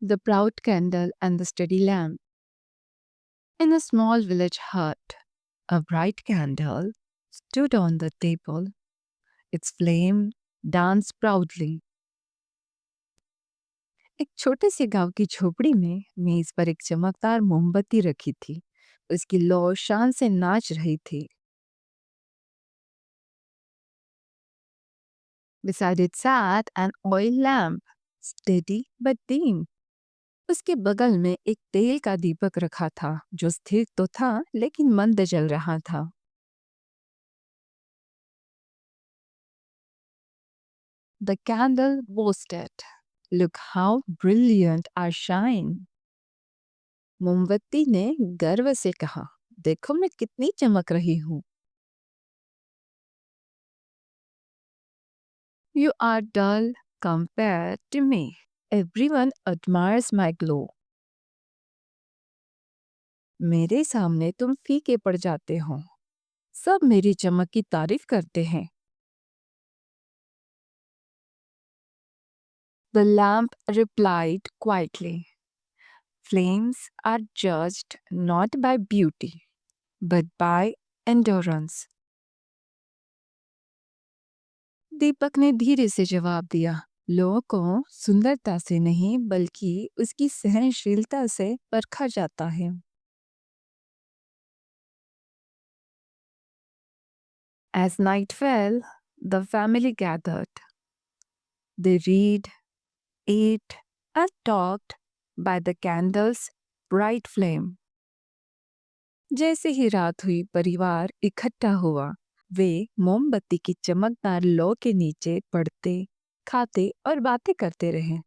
The proud candle and the steady lamp. In a small village hut, a bright candle stood on the table. Its flame danced proudly. एक छोटे से गांव की झोपड़ी में मेज पर एक चमकदार मोमबत्ती रखी थी। उसकी लौ शान से नाच रही थी। Beside it sat an oil lamp, steady but dim. उसके बगल में एक तेल का दीपक रखा था, जो स्थिर तो था लेकिन मंद जल रहा था। The candle boasted, "Look how brilliant I shine." मोमबत्ती ने गर्व से कहा, देखो मैं कितनी चमक रही हूँ। You are dull compared to me. Everyone admires my glow. मेरे सामने तुम फीके पड़ जाते हो। सब मेरी चमक की तारीफ करते हैं। The lamp replied quietly, "Flames are judged not by beauty, but by endurance." दीपक ने धीरे से जवाब दिया, लोगों को सुंदरता से नहीं बल्कि उसकी सहनशीलता से परखा जाता है। As night fell, the family gathered. They read, ate, and talked by the candle's bright flame. जैसे ही रात हुई, परिवार इकट्ठा हुआ। वे मोमबत्ती की चमकदार लौ के नीचे पढ़ते, खाते और बातें करते रहे।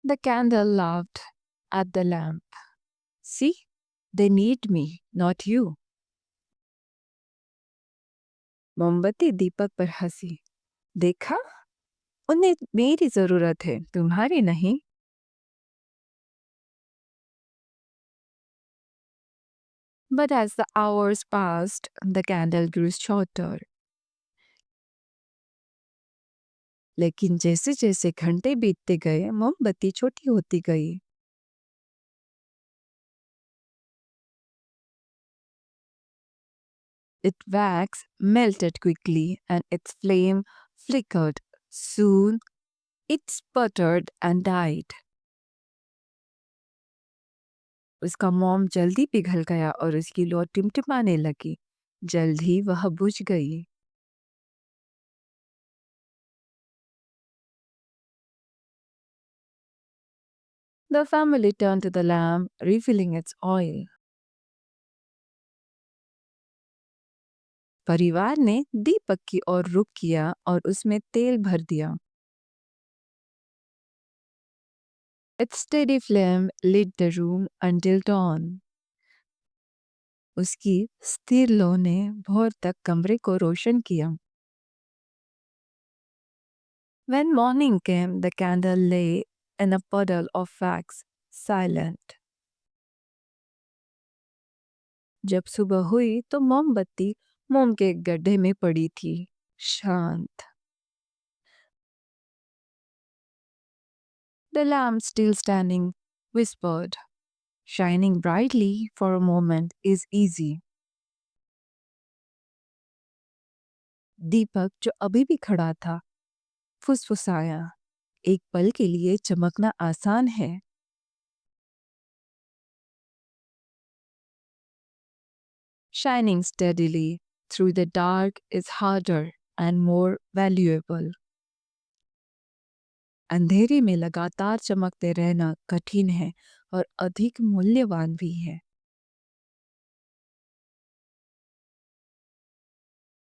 The candle laughed at the lamp. See, they need me, not you. मोमबत्ती दीपक पर हंसी। देखा, उन्हें मेरी जरूरत है, तुम्हारी नहीं। But as the hours passed, the candle grew shorter. लेकिन जैसे जैसे घंटे बीतते गए, मोमबत्ती छोटी होती गई। Its wax melted quickly and its flame flickered. Soon it sputtered and died. उसका मोम जल्दी पिघल गया और उसकी लौ टिमटिमाने लगी। जल्द ही वह बुझ गई। The family turned to the lamp, refilling its oil. परिवार ने दीपक की ओर रुख किया और उसमें तेल भर दिया। Its steady flame lit the room until dawn. उसकी स्थिर लौ ने भोर तक कमरे को रोशन किया। When morning came, the candle lay in a puddle of wax, silent. जब सुबह हुई तो मोमबत्ती मोम के एक गड्ढे में पड़ी थी, शांत। The lamp, still standing, whispered, "Shining brightly for a moment is easy." दीपक, जो अभी भी खड़ा था, फुसफुसाया, एक पल के लिए चमकना आसान है। Shining steadily through the dark is harder and more valuable. अंधेरे में लगातार चमकते रहना कठिन है और अधिक मूल्यवान भी है।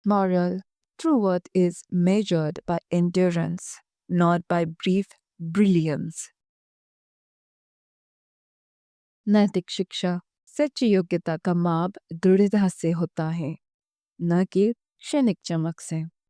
Moral: true worth is measured by endurance, not by brief brilliance. नैतिक शिक्षा: सच्ची योग्यता का माप दृढ़ता से होता है, न कि क्षणिक चमक से।